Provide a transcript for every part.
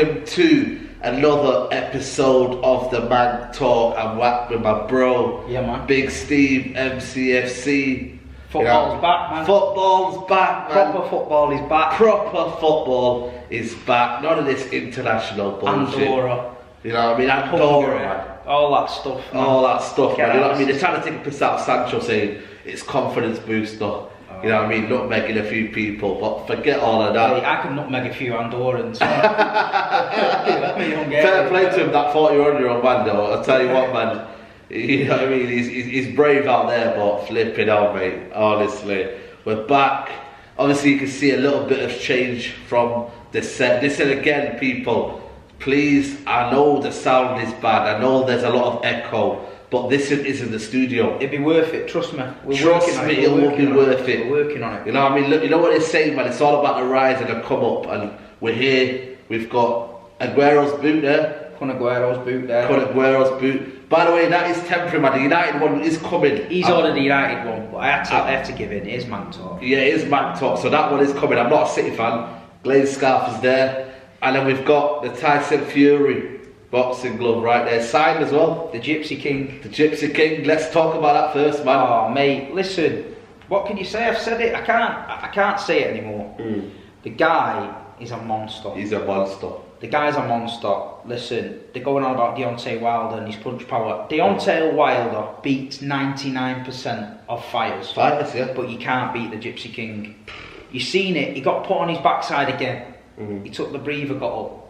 welcome to another episode of the Manc Talk. I'm back with my bro, Big Steve, MCFC. Football's back, man. Football's back, man. Proper football is back. Proper football is back. None of this international bullshit. Andorra. You know what I mean? Andorra, man. All that stuff, man. All that stuff, man. You know what I mean? They're trying to take a piss out of Sancho, saying it's confidence booster. You know what I mean? Nutmegging a few people, but forget all of that. Hey, I can nutmeg a few Andorrans. Fair play to him, that 41-year-old man, though. I'll tell you what, man. You know what I mean? He's brave out there, but flipping out, mate. Honestly, we're back. Obviously, you can see a little bit of change from the set. Listen again, people. Please, I know the sound is bad. I know there's a lot of echo. But this isn't the studio. It'd be worth it, trust me. Trust me, it will be worth it. We're working on it. You know what I mean? Look, you know what they're saying, man? It's all about the rise and the come up. And we're here. We've got Aguero's boot there. Kun Aguero's boot there. Kun Aguero's boot. By the way, that is temporary, man. The United one is coming. He's ordered the United one, but I have to give in. It is Manc Talk. Yeah, it is Manc Talk. So that one is coming. I'm not a City fan. Glazed scarf is there. And then we've got the Tyson Fury boxing glove right there, signed as well. The Gypsy King. The Gypsy King. Let's talk about that first, man. Oh, mate, listen. What can you say? I've said it. I can't say it anymore. The guy is a monster. He's a monster. The guy's a monster. Listen, they're going on about Deontay Wilder and his punch power. Deontay Wilder beats 99% of fighters. Yeah. But you can't beat the Gypsy King. You've seen it. He got put on his backside again. He took the breather, got up.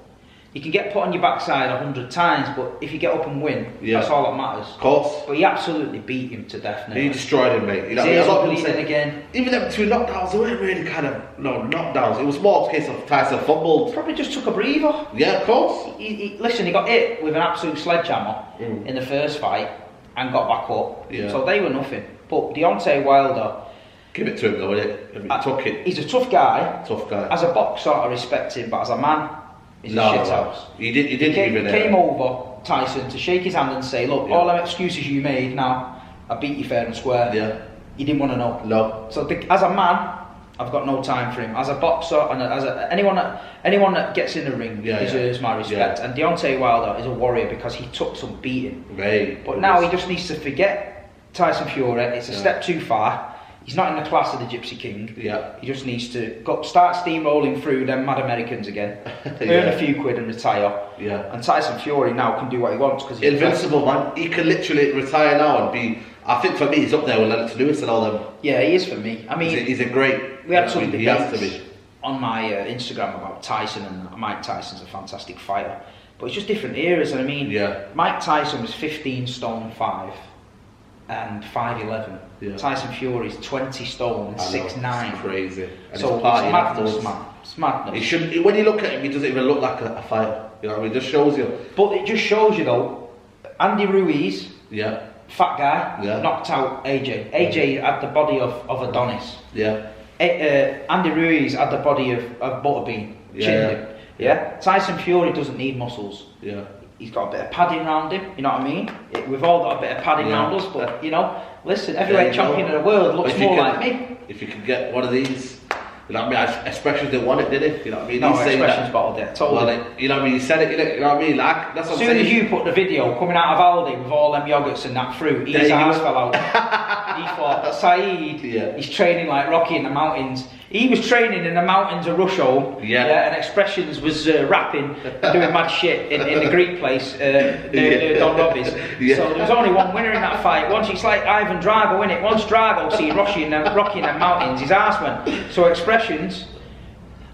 You can get put on your backside 100 times, but if you get up and win, that's all that matters. Of course. But he absolutely beat him to death now. He destroyed him, mate. You know, a lot of people again. Even them two knockdowns, they weren't really knockdowns. It was more a case of Tyson fumbled. Probably just took a breather. Yeah, of course. Listen, he got hit with an absolute sledgehammer in the first fight and got back up. Yeah. So they were nothing. But Deontay Wilder... Give it to him though, innit? He took it. He's a tough guy. Tough guy. As a boxer, I respect him, but as a man, he's a shithouse. He came over Tyson to shake his hand and say, look, all them excuses you made now, I beat you fair and square. Yeah. He didn't want to know. No. So as a man, I've got no time for him. As a boxer and anyone that gets in the ring deserves my respect. Yeah. And Deontay Wilder is a warrior because he took some beating. Right. But now he just needs to forget Tyson Fury. It's a step too far. He's not in the class of the Gypsy King. Yeah. He just needs to start steamrolling through them mad Americans again, earn a few quid and retire. Yeah. And Tyson Fury now can do what he wants because he's invincible, man. He can literally retire now and be. I think for me, he's up there with Lennox Lewis and all them. Yeah, he is for me. I mean, he's a great. We had some debates he has to be. On my Instagram about Tyson, and Mike Tyson's a fantastic fighter, but it's just different eras. And I mean, Mike Tyson was 15 stone 5 and 5'11". Yeah. Tyson Fury's 20 stone and 6'9". Crazy. And so it's madness, man. It's madness. He shouldn't. When you look at him, he doesn't even look like a fighter. You know what I mean? It just shows you. But it just shows you though. Andy Ruiz, fat guy, knocked out AJ. AJ had the body of Adonis. Yeah. Andy Ruiz had the body of Butterbean. Yeah. Tyson Fury doesn't need muscles. Yeah. He's got a bit of padding around him, you know what I mean? We've all got a bit of padding around us, but you know, listen, heavyweight champion of the world looks more like me. If you could get one of these, you know what I mean? Expressions didn't want it, did he? You know what I mean? No, Expressions bottled it, totally. Well, you know what I mean? He said it, you know what I mean? Like, that's what as soon as you put the video coming out of Aldi with all them yogurts and that fruit, his arse fell out. He thought, Saeed, he's training like Rocky in the mountains. He was training in the mountains of Russia, and Expressions was rapping, doing mad shit in the Greek place near Don Robbie's. So there was only one winner in that fight. Once it's like Ivan Drago, innit? Once Drago see Rocky in the mountains, his arse went. So Expressions.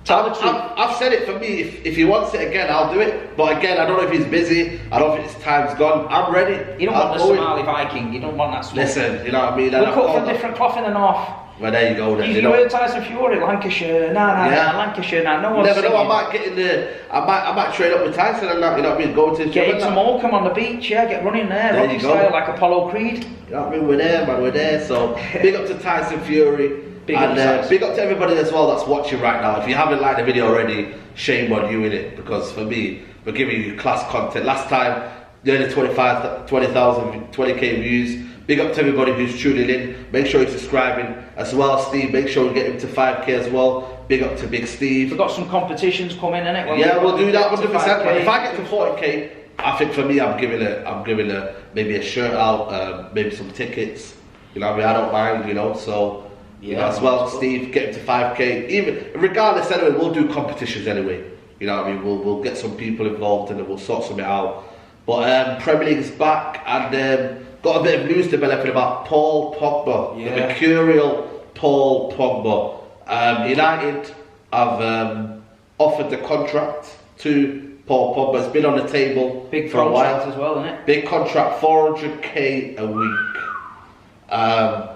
I've said it for me. If he wants it again, I'll do it. But again, I don't know if he's busy. I don't think his time's gone. I'm ready. You don't want the Somali Viking. You don't want that smoke. Listen, you know what I mean? We're cut from different cloth in the north. Well, there you go. Then, you heard Tyson Fury, Lancashire, Lancashire, no one's never singing. know. I might get in the. I might trade up with Tyson and that. You know what I mean? Go to get some Morecambe on the beach. Get running there. Rocky style, like Apollo Creed. You know what I mean? We're there, man. We're there. So big up to Tyson Fury. Big up to everybody as well that's watching right now. If you haven't liked the video already, shame on you in it, because for me, we're giving you class content. Last time, nearly 20,000, 20k views. Big up to everybody who's tuning in. Make sure you're subscribing as well, Steve. Make sure you get him to 5k as well. Big up to Big Steve. We've got some competitions coming, innit? Yeah, we'll do that 100%. If I get to 40k, I think for me, I'm giving a maybe a shirt out, maybe some tickets. You know what I mean? I don't mind, you know. So you know, as well, Steve, get him to 5k. Even regardless, anyway, we'll do competitions anyway. You know what I mean? We'll get some people involved and then we'll sort something out. But Premier League is back and got a bit of news developing about Paul Pogba, the mercurial Paul Pogba. United have offered the contract to Paul Pogba. It's been on the table big for a while as well, isn't it? Big contract, 400k a week.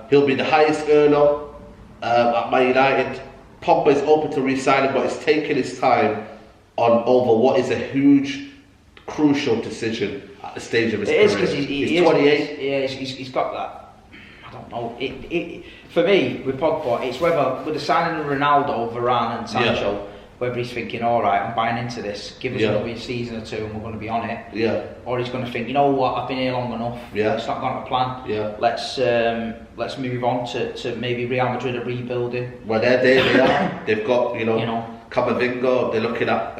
He'll be the highest earner at Man United. Pogba is open to re-signing, but it's taking his time on over what is a huge, crucial decision at the stage of his career. It is because he's 28. Yeah, he's got that. I don't know. For me, with Pogba, it's whether with the signing of Ronaldo, Varane, and Sancho, whether he's thinking, all right, I'm buying into this. Give us another season or two, and we're going to be on it. Yeah. Or he's going to think, you know what, I've been here long enough. Yeah. It's not going to plan. Yeah. Let's move on to maybe Real Madrid are rebuilding. Well, they are. They've got Camavinga. They're looking at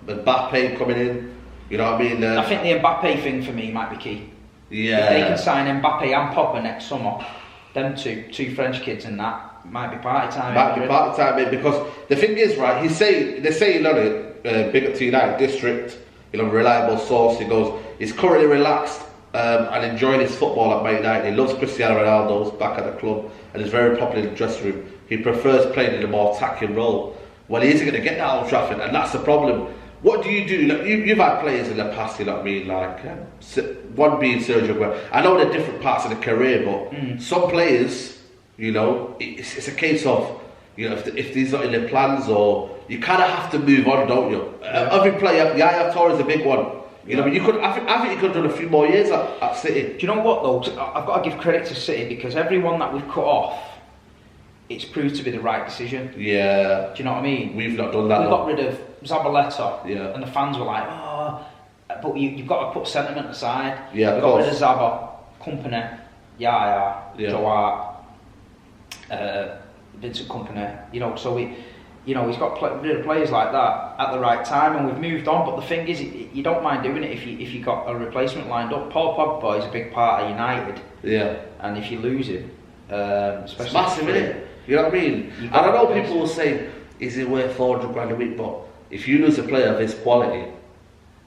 Mbappe coming in. You know what I mean? I think the Mbappe thing for me might be key. Yeah. If they can sign Mbappe and Pogba next summer, them two French kids and that might be party time. Might be party time, mate, because the thing is, right, they're saying on it, big up to United District, you know, reliable source, he goes, he's currently relaxed and enjoying his football at Man United. He loves Cristiano Ronaldo's back at the club and is very popular in the dressing room. He prefers playing in a more attacking role. Well, he isn't going to get that at Old Trafford, and that's the problem. What do you do? Look, you've had players in the past, you know what I mean, like one being Sergio Aguero. I know they're different parts of the career, but some players, you know, it's a case of, you know, if these are in their plans, or you kind of have to move on, don't you? Every player, the Yaya Toure is a big one. You know, you could. I think you could have done a few more years at City. Do you know what though? I've got to give credit to City because everyone that we've cut off, it's proved to be the right decision. Yeah. Do you know what I mean? We've not done that. We got rid of Zabaleta, and the fans were like, oh, but you've got to put sentiment aside. Yeah, we got rid of Zaba, Company, Yaya, Duarte, Vincent Company. You know, so he's got rid of players like that at the right time, and we've moved on. But the thing is, you don't mind doing it if you got a replacement lined up. Paul Pogba is a big part of United. Yeah. And if you lose him, especially it's massive, isn't it? You know what I mean? And I know people will say, is it worth 400 grand a week? But if you lose a player of his quality,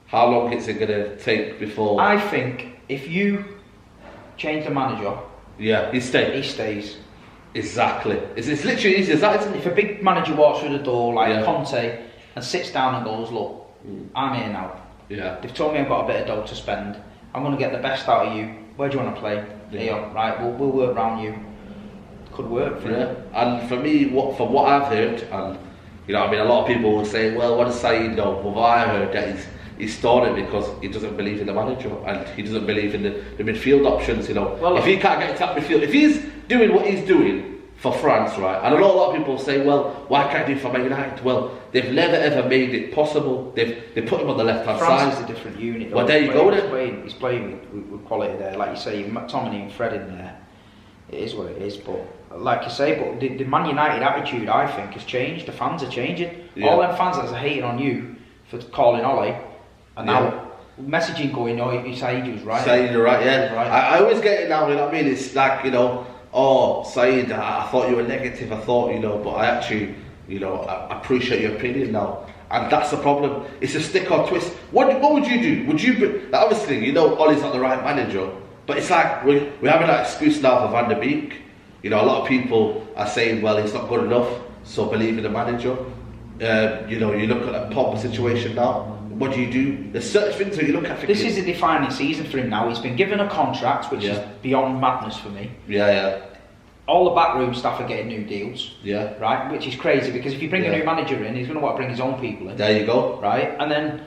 how long is it going to take before? I think if you change the manager, he stays. He stays. Exactly. It's literally easy as that, isn't it? If a big manager walks through the door like Conte and sits down and goes, look, I'm here now. Yeah. They've told me I've got a bit of dough to spend. I'm going to get the best out of you. Where do you want to play? Here, right? We'll work around you. Could work for you. And for me, from what I've heard, and you know, I mean, a lot of people will say, well, what does Saeed know? Well, what I heard that he's started because he doesn't believe in the manager and he doesn't believe in the midfield options. You know, if he can't get into that midfield, if he's doing what he's doing for France, right? And I know a lot of people say, well, why can't he do it for Man United? Well, they've never ever made it possible. They put him on the left hand side. France is a different unit. Well, there you go. Then he's playing with quality there, like you say. McTominay and Fred in there. It is what it is, but like you say, but the Man United attitude, I think, has changed. The fans are changing. All them fans that are hating on you for calling Ollie are now messaging going, oh, Saeed was right. Saeed, you're right, yeah. Right. I always get it now, you know what I mean? It's like, you know, oh, Saeed, I thought you were negative, I thought, you know, but I actually, you know, I appreciate your opinion now. And that's the problem. It's a stick or twist. What would you do? Would you, like, obviously, you know, Ollie's not the right manager, but it's like we're having that excuse now for Van der Beek. You know, a lot of people are saying, well, he's not good enough, so believe in the manager. You know, you look at that Pogba situation now. What do? There's certain things that you look at. This is a defining season for him now. He's been given a contract, which is beyond madness for me. Yeah. All the backroom staff are getting new deals. Yeah. Right, which is crazy because if you bring a new manager in, he's going to want to bring his own people in. There you go. Right, and then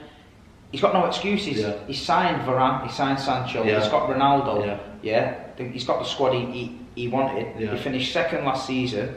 he's got no excuses. Yeah. He's signed Varane, he's signed Sancho, he's got Ronaldo. He's got the squad he wanted. He finished second last season.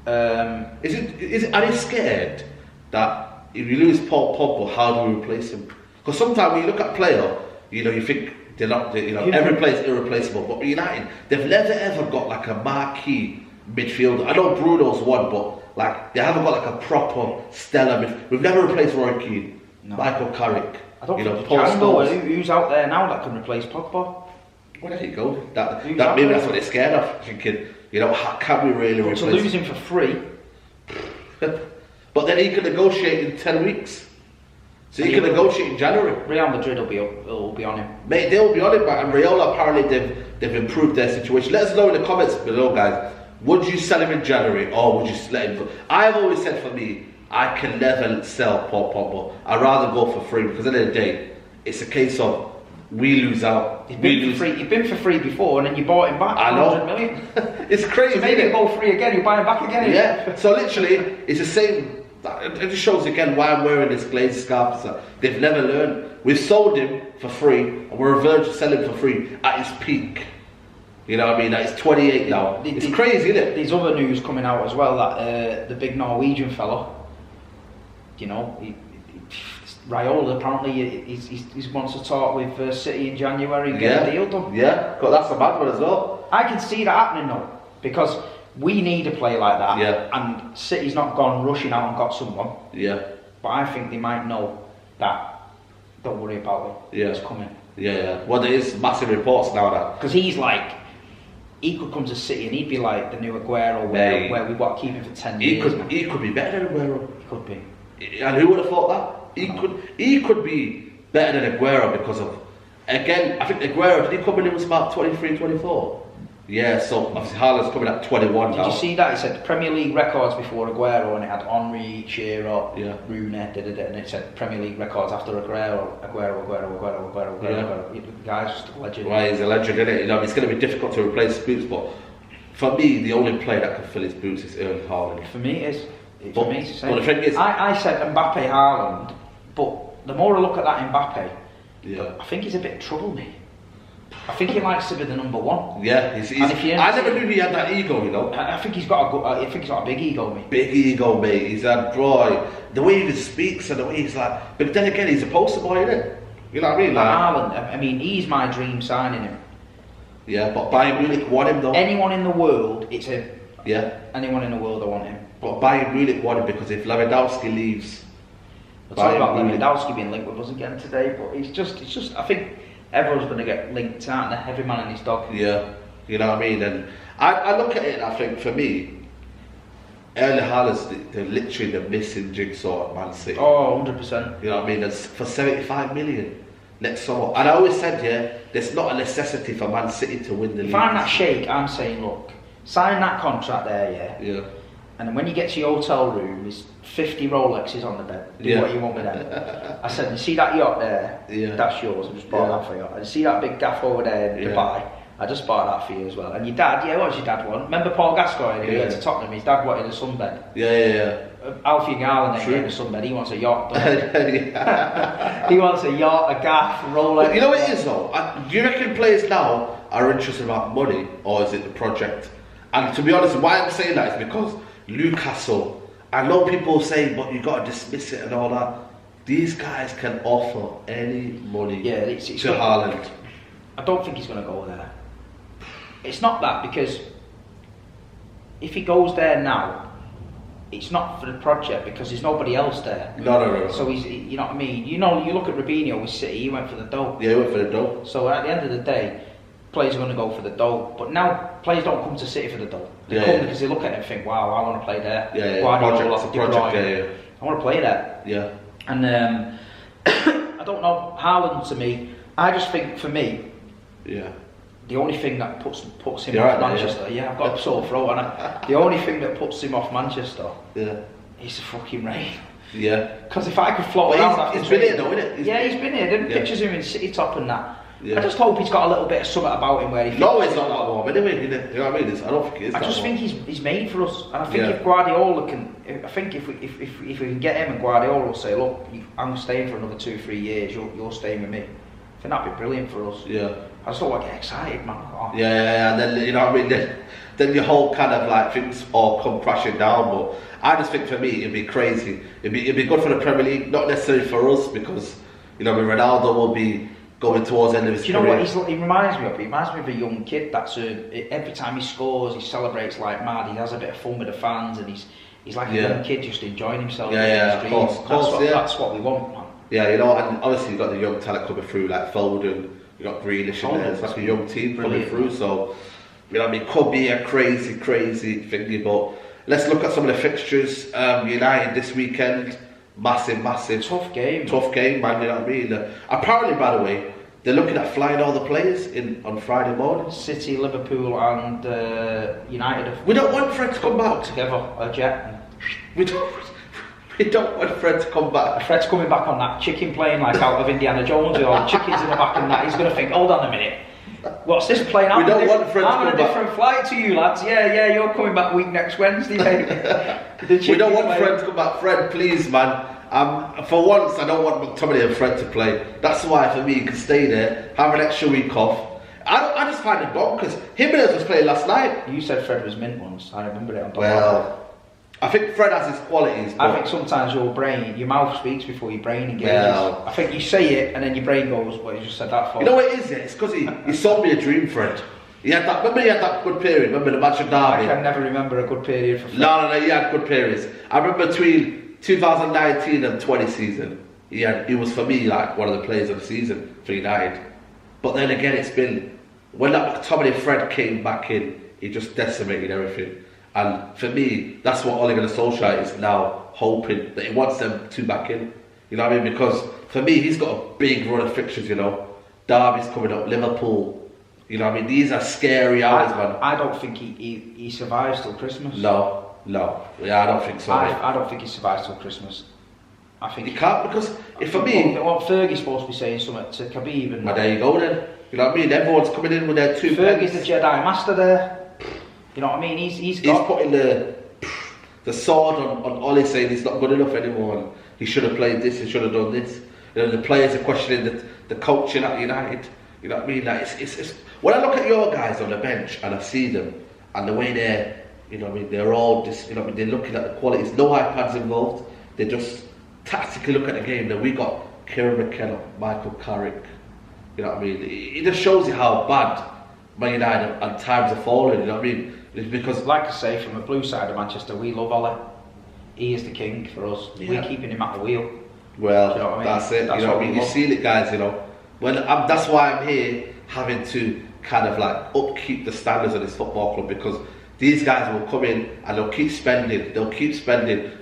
Are you scared that if you lose Paul Pogba, how do we replace him? Because sometimes when you look at a player, you know, you think They're not, every player's irreplaceable. But United, they've never ever got like a marquee midfielder. I know Bruno's one, but like they haven't got like a proper stellar midfielder. We've never replaced Roy Keane, Michael Carrick. I don't think Paul Scholes. Who's out there now that can replace Pogba? Well, there you go. That maybe that's what they're scared of. Thinking, how can we really replace? To lose him for free. But then he can negotiate in 10 weeks. So he can negotiate in January. Real Madrid will be on him. Mate, they'll be on it, and Real apparently they've improved their situation. Let us know in the comments below, guys. Would you sell him in January or would you let him go? I've always said for me, I can never sell Paul Pogba. I'd rather go for free because at the end of the day, it's a case of we lose out. You've been for free before and then you bought him back for 100 million. It's crazy. So maybe go free again, you buy him back again. Yeah, so literally, it's the same. It just shows again why I'm wearing this glazed scarf. So they've never learned. We've sold him for free, and we're on the verge of selling him for free at his peak. You know what I mean? Like, it's 28 now. It's crazy, isn't it? There's other news coming out as well that the big Norwegian fella, Raiola apparently he wants to talk with City in January and get a deal done. Yeah, but that's a bad one as well. I can see that happening though, because we need a player like that. Yeah. And City's not gone rushing out and got someone. Yeah. But I think they might know that. Don't worry about it. Yeah. It's coming. Yeah. Well, there is massive reports now that because he could come to City and he'd be like the new Aguero, where we want to keep him for 10 years. He could be better than Aguero. He could be. And who would have thought that? He could be better than Aguero because of, again, I think Aguero, did he come in, it was about 23, 24? Yeah, so obviously Haaland's coming at 21 now. Did you see that? It said Premier League records before Aguero, and it had Henry, Shearer, Rooney, and it said Premier League records after Aguero. The guy's just a legend. Well, he's a legend, isn't it? It's going to be difficult to replace his boots, but for me, the only player that can fill his boots is Erling Haaland. For me, it is. But the thing is, I said Mbappe, Haaland, but the more I look at that Mbappe, I think he's a bit trouble me. I think he likes to be the number one. Yeah, I never knew he had that ego, I think he's got a big ego, mate. Big ego, mate. He's that boy. The way he speaks and the way he's like. But then again, he's a poster boy, isn't it? You know what I mean? Haaland, he's my dream signing him. Yeah, but Bayern Munich want him though. Anyone in the world, it's him. Yeah. Anyone in the world, I want him. But Bayern Munich want him because if Lewandowski leaves, we'll talk about Lewandowski being linked with us again today. But it's just. I think everyone's going to get linked, aren't they? Every man and his dog. Yeah, you know what I mean. And I look at it and I think for me, Erling Haaland's literally the missing jigsaw at Man City. Oh, 100%. You know what I mean? That's for 75 million next summer. And I always said, there's not a necessity for Man City to win the league. If I'm that sheikh, I'm saying, look, sign that contract there, Yeah. And then when you get to your hotel room, there's 50 Rolexes on the bed. Do what you want with them. I said, you see that yacht there? Yeah. That's yours. I just bought that for you. And you see that big gaff over there in Dubai? I just bought that for you as well. And your dad, what does your dad want? Remember Paul Gascoigne who went to Tottenham? His dad wanted a sunbed. Yeah. Alfie Garland ain't getting a sunbed. He wants a yacht. He wants a yacht, a gaff, Rolex. But you know what it is though? Do you reckon players now are interested about money or is it the project? And to be honest, why I'm saying that is because Newcastle, I know people say, but you got to dismiss it and all that. These guys can offer any money it's to Haaland. I don't think he's going to go there. It's not that, because if he goes there now, it's not for the project because there's nobody else there. No. So he's, you know what I mean? You look at Robinho with City, he went for the dough. Yeah, he went for the dough. So at the end of the day, players are going to go for the dough. But now, players don't come to City for the dough. They come because they look at it and think, wow, I want to play there. Project. I want to play there. Yeah. And I don't know, Haaland to me, I just think for me, the only thing that puts him off Manchester, I've got a sore throat, and the only thing that puts him off Manchester is the fucking rain. Yeah. Because if I could float around, he's been here though, isn't it? He's been here. Then pictures of him in City top and that. I just hope he's got a little bit of something about him where he. No, it's not that warm anyway. You know what I mean? I don't think it is. I just think he's made for us, and I think if Guardiola can, I think if we can get him and Guardiola will say, look, I'm staying for another 2-3 years. You're staying with me. I think that'd be brilliant for us. Yeah. I just don't want to get excited, man. Oh. Yeah, and then you know what I mean. Then your whole kind of like things all come crashing down. But I just think for me it'd be crazy. It'd be good for the Premier League, not necessarily for us because Ronaldo will be going towards the end of his career. Do you know what he reminds me of? He reminds me of a young kid that's every time he scores, he celebrates like mad. He has a bit of fun with the fans, and he's like a young kid just enjoying himself. Of course, that's what we want, man. Yeah, you know, and obviously you've got the young talent coming through like Foden. You got Grealish in there. It's like a young team coming through. So, you know, what I mean, could be a crazy thingy. But let's look at some of the fixtures. United this weekend. Massive tough game, man. You know what I mean? Apparently, by the way, they're looking at flying all the players in on Friday morning. City, Liverpool, and United. We don't want Fred to come back together. A jet. We don't want Fred to come back. Fred's coming back on that chicken plane like out of Indiana Jones with all the chickens in the back and that. He's going to think, hold on a minute. What's this plane? We don't want Fred to come back. I'm on a different flight to you lads. Yeah, you're coming back week next Wednesday, mate. We don't want Fred to come back. Fred, please, man. For once, I don't want McTominay and Fred to play. That's why, for me, he can stay there, have an extra week off. I just find it bonkers. Jimenez was playing last night. You said Fred was mint once. I remember it. I think Fred has his qualities. I think sometimes your mouth speaks before your brain engages. Well, I think you say it and then your brain goes, well, you just said that for. You know what it is? It's because he sold me a dream, Fred. Remember he had that good period? Remember the match of Derby? I can never remember a good period for Fred. No, he had good periods. I remember between 2019 and 20 season, he was for me like one of the players of the season for United. But then again, it's been, when that McTominay Fred came back in, he just decimated everything. And for me, that's what Ole Gunnar Solskjaer is now hoping, that he wants them two back in. You know what I mean? Because for me, he's got a big run of fixtures, you know. Derby's coming up, Liverpool. You know what I mean? These are scary hours, man. I don't think he survives till Christmas. No. Yeah, I don't think so. I don't think he survives till Christmas. I think he can't, because if for me... What Fergie's supposed to be saying something to Khabib and... Well, there you go then. You know what I mean? Everyone's coming in with their two Fergie's the Jedi Master there. You know what I mean? He's putting the sword on Ole, saying he's not good enough anymore and he should have played this, he should have done this. You know, the players are questioning the coaching at United. You know what I mean? Like it's when I look at your guys on the bench and I see them and the way they're, you know what I mean, they're all just, you know what I mean, they're looking at the qualities, no iPads involved, they just tactically look at the game. Then we got Kieran McKenna, Michael Carrick, you know what I mean? It just shows you how bad Man United and times are falling, you know what I mean? It's because, like I say, from the blue side of Manchester, we love Ole. He is the king for us. Yeah. We're keeping him at the wheel. Well, you know what I mean? That's it. That's, you know what I mean? You see it, guys. You know, that's why I'm here, having to kind of like upkeep the standards of this football club, because these guys will come in and they'll keep spending.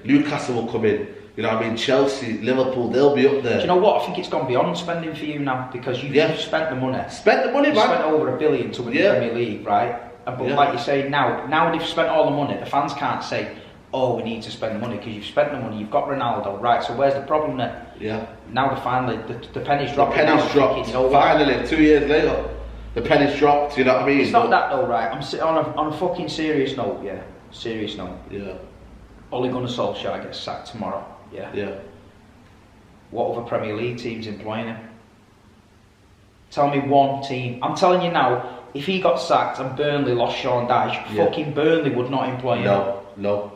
Newcastle will come in. You know what I mean? Chelsea, Liverpool, they'll be up there. Do you know what? I think it's gone beyond spending for you now, because you've spent the money. Spent the money, man. Spent over $1 billion to win the Premier League, right? But like you say, now they've spent all the money. The fans can't say, "Oh, we need to spend the money," because you've spent the money. You've got Ronaldo, right? So where's the problem then? Yeah. Now the penny's dropped. The penny's dropped. Finally, 2 years later, the penny's dropped. You know what I mean? It's not that though, right? I'm on a fucking serious note. Yeah, serious note. Yeah. Ole Gunnar Solskjaer gets sacked tomorrow. Yeah. Yeah. What other Premier League teams employing him? Tell me one team. I'm telling you now. If he got sacked and Burnley lost Sean Dyche, fucking Burnley would not employ him. No,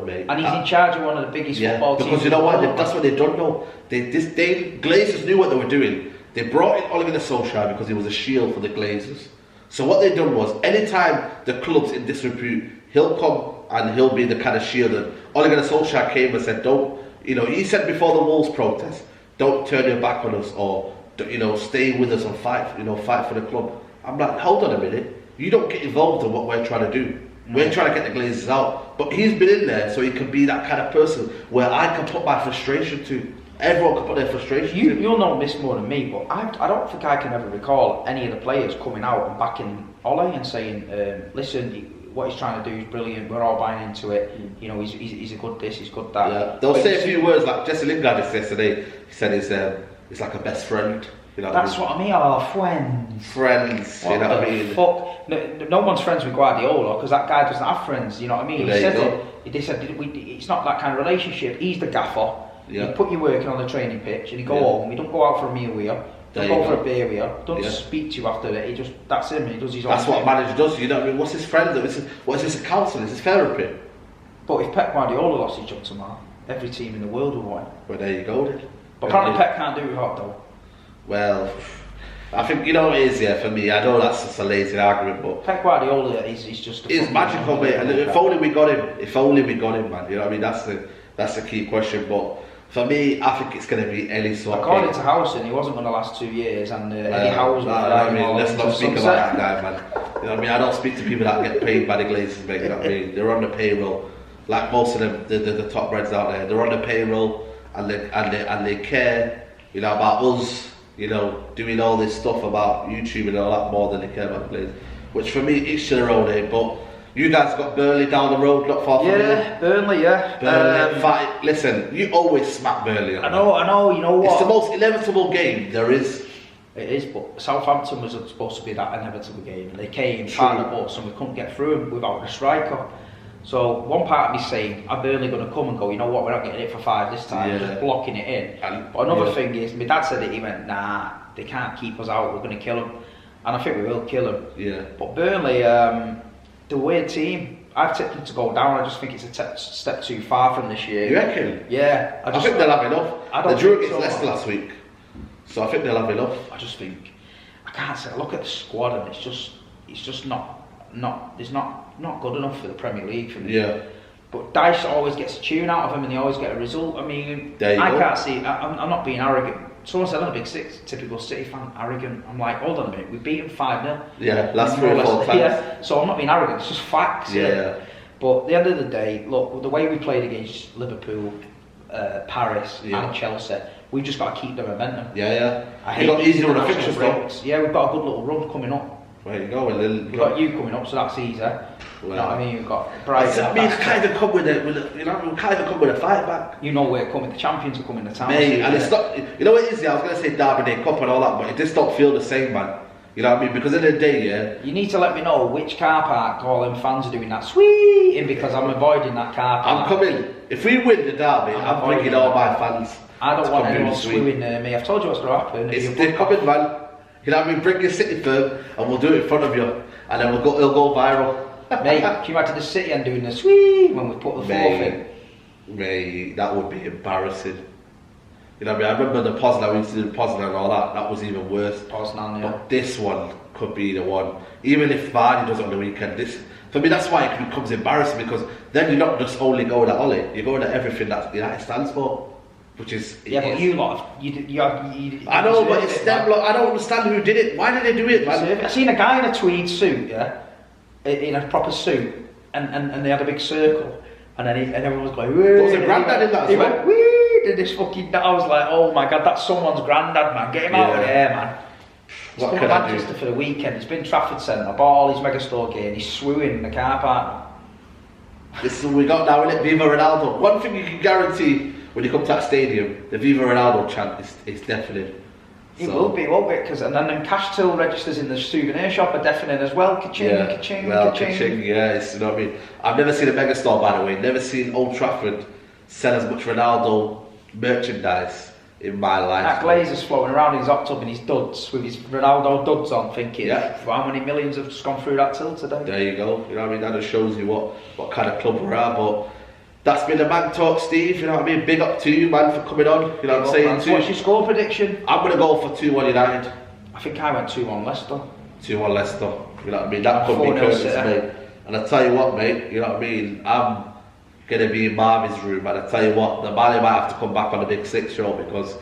mate. And he's in charge of one of the biggest football teams. Because you know what? That's what they don't know. Glazers knew what they were doing. They brought in Ole Gunnar Solskjaer because he was a shield for the Glazers. So what they done was, anytime the club's in disrepute, he'll come and he'll be the kind of shield. And Ole Gunnar Solskjaer came and said, don't, you know, he said before the Wolves protest, don't turn your back on us, or, you know, stay with us and fight for the club. I'm like, hold on a minute, you don't get involved in what we're trying to do. We're trying to get the Glazers out. But he's been in there so he can be that kind of person where I can put my frustration to. Everyone can put their frustration to. You'll know this more than me, but I don't think I can ever recall any of the players coming out and backing Ole and saying, listen, what he's trying to do is brilliant, we're all buying into it, you know, he's a good this, he's good that. Yeah. They'll say a few words like Jesse Lingard did yesterday. He said he's like a best friend. You know that's what I mean. Oh, friends. You know what I mean? Fuck. No one's friends with Guardiola because that guy doesn't have friends. You know what I mean? He said it. They said it's not that kind of relationship. He's the gaffer. Yeah. You put your work in on the training pitch and you go home. You don't go out for a meal with you. Don't go for a beer with you. Don't speak to you after that. That's him. He does his own thing. That's what manager does. You know what I mean? What's his friend? What is this? A counselling? Is this therapy? But if Pep Guardiola lost his job tomorrow, every team in the world would want him. Well, there you go then. But apparently Pep can't do it without though. Well, I think, you know what it is, yeah, for me, I know that's just a lazy argument, but Pep Guardiola is just a it's magical, mate, and if only we got him, man, you know what I mean, that's the key question, but for me, I think it's going to be any sort according to Howson, he wasn't going to last 2 years, and Eddie Howe's I mean, let's not speak about that guy, man. You know what I mean? I don't speak to people that get paid by the Glazers, mate, you know what I mean? They're on the payroll, like most of them, the top reds out there, they're on the payroll, and they care, you know, about us, you know, doing all this stuff about YouTube and all that more than they care about the players. Which for me, each to their own, but you guys got Burnley down the road, not far from you. Yeah, Burnley, yeah. Burnley, listen, you always smack Burnley. I know, you know what? It's the most inevitable game there is. It is, but Southampton was supposed to be that inevitable game. They came, part of the bus, and we couldn't get through them without a striker. So one part of me saying, are Burnley going to come and go, you know what, we're not getting it for 5 this time, just blocking it in. But another thing is, my dad said it, he went, nah, they can't keep us out, we're going to kill them. And I think we will kill them. Yeah. But Burnley, they're a weird team. I've tipped them to go down, I just think it's a step too far from this year. You reckon? Yeah. I think they'll have enough. They drew against Leicester last week, so I think they'll have enough. I just think, I can't say, look at the squad and it's just not good enough for the Premier League for me. Yeah. But Dyche always gets a tune out of them and they always get a result. I mean, I can't see, I'm not being arrogant. Someone said I'm a big typical City fan, arrogant. I'm like, hold on a minute, we beat them 5-0. Yeah, last 3 or 4 times. Yeah, so I'm not being arrogant, it's just facts. Yeah. But at the end of the day, look, the way we played against Liverpool, Paris and Chelsea, we've just got to keep the momentum. Yeah. I hate got easy run of fixtures though. Yeah, we've got a good little run coming up. There you go. We've got you coming up, so that's easy. Well, you know what I mean? We've got Brighton. We kind of come with a fight back. You know we're coming. The champions are coming to town. Mate, and it's not. You know what it is? I was going to say Derby Day Cup and all that, but it just don't feel the same, man. You know what I mean? Because at the end of the day, yeah. You need to let me know which car park all them fans are doing that sweet in, because I'm avoiding that car park. I'm coming. If we win the Derby, I'm bringing all my fans. I don't want anyone swooing near me. I've told you what's going to happen. They're coming, man. You know what I mean? Bring your City firm and we'll do it in front of you. And then it'll go viral. Mate, can you imagine the City and doing the sweet when we put the fourth in? Mate, that would be embarrassing. You know what I mean? I remember the Poznan, we used to do Poznan and all that. That was even worse. Poznan, yeah. But this one could be the one. Even if Vardy does it on the weekend, for me that's why it becomes embarrassing, because then you're not just only going at Ollie, you're going at everything that United stands for. Which is but you lot, I know, but it's them. I don't understand who did it. Why did they do it, man? I seen a guy in a tweed suit, yeah, in a proper suit, and they had a big circle, and then everyone was going. There was a granddad in that as well. Went, wee, did this fucking. I was like, oh my god, that's someone's granddad, man. Get him out of there, man. What can I do? Manchester for the weekend. He's been Trafford Centre. I bought all his megastore gear, and he's swooing in the car park. This is what we got now, innit? Viva Ronaldo. One thing you can guarantee. When you come to that stadium, the Viva Ronaldo chant is deafening. It will be, won't it? Because and then cash till registers in the souvenir shop are deafening as well. Ka-ching, ka-ching, ka-ching. Yeah, you know what I mean. I've never seen a megastore, by the way. Never seen Old Trafford sell as much Ronaldo merchandise in my life. That Glazer's floating around in his hot tub in his duds with his Ronaldo duds on, thinking, how many millions have just gone through that till today? There you go. You know what I mean. That just shows you what kind of club we are, but. That's been the Manc Talk, Steve, you know what I mean? Big up to you, man, for coming on. You know what I'm saying? So what's your score prediction? I'm going to go for 2-1 United. I think I went 2-1 Leicester. 2-1 Leicester. You know what I mean? That could be curtains, mate. And I tell you what, mate, you know what I mean? I'm going to be in Marvin's room, and I tell you what, the man might have to come back on the Big 6 show, because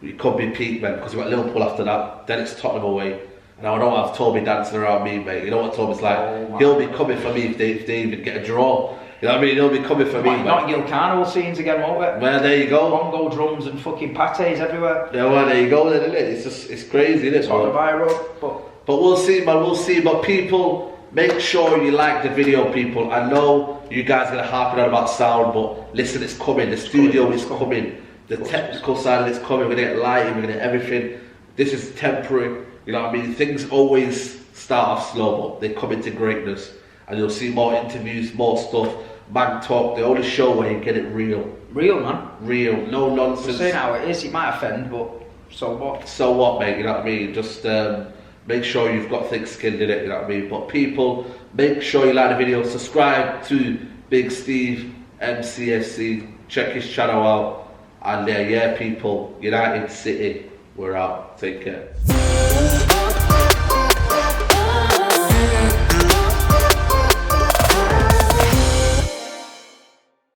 it could be peak, man, because we've got Liverpool after that, then it's Tottenham away. And I don't have Toby dancing around me, mate. You know what Toby's like? He'll be coming for me if they even get a draw. You know what I mean? He'll be coming for me. Nottingham Carnival scenes again, won't it? Well, there you go. Bongo drums and fucking pates everywhere. Yeah, well, there you go, then, isn't it? It's crazy, isn't it? But we'll see, man. We'll see. But people, make sure you like the video, people. I know you guys are gonna harp on about sound, but listen, it's coming. The studio is coming. The technical side of it's coming. We're gonna get lighting. We're gonna get everything. This is temporary. You know what I mean? Things always start off slow, but they come into greatness. And you'll see more interviews, more stuff. Manc Talk, the only show where you get it real. Real, man. Real, no nonsense. We're saying how it is, it might offend, but so what? So what, mate, you know what I mean? Just make sure you've got thick skin in it, you know what I mean? But people, make sure you like the video, subscribe to Big Steve MCFC, check his channel out. And yeah, people, United City, we're out. Take care. Ooh.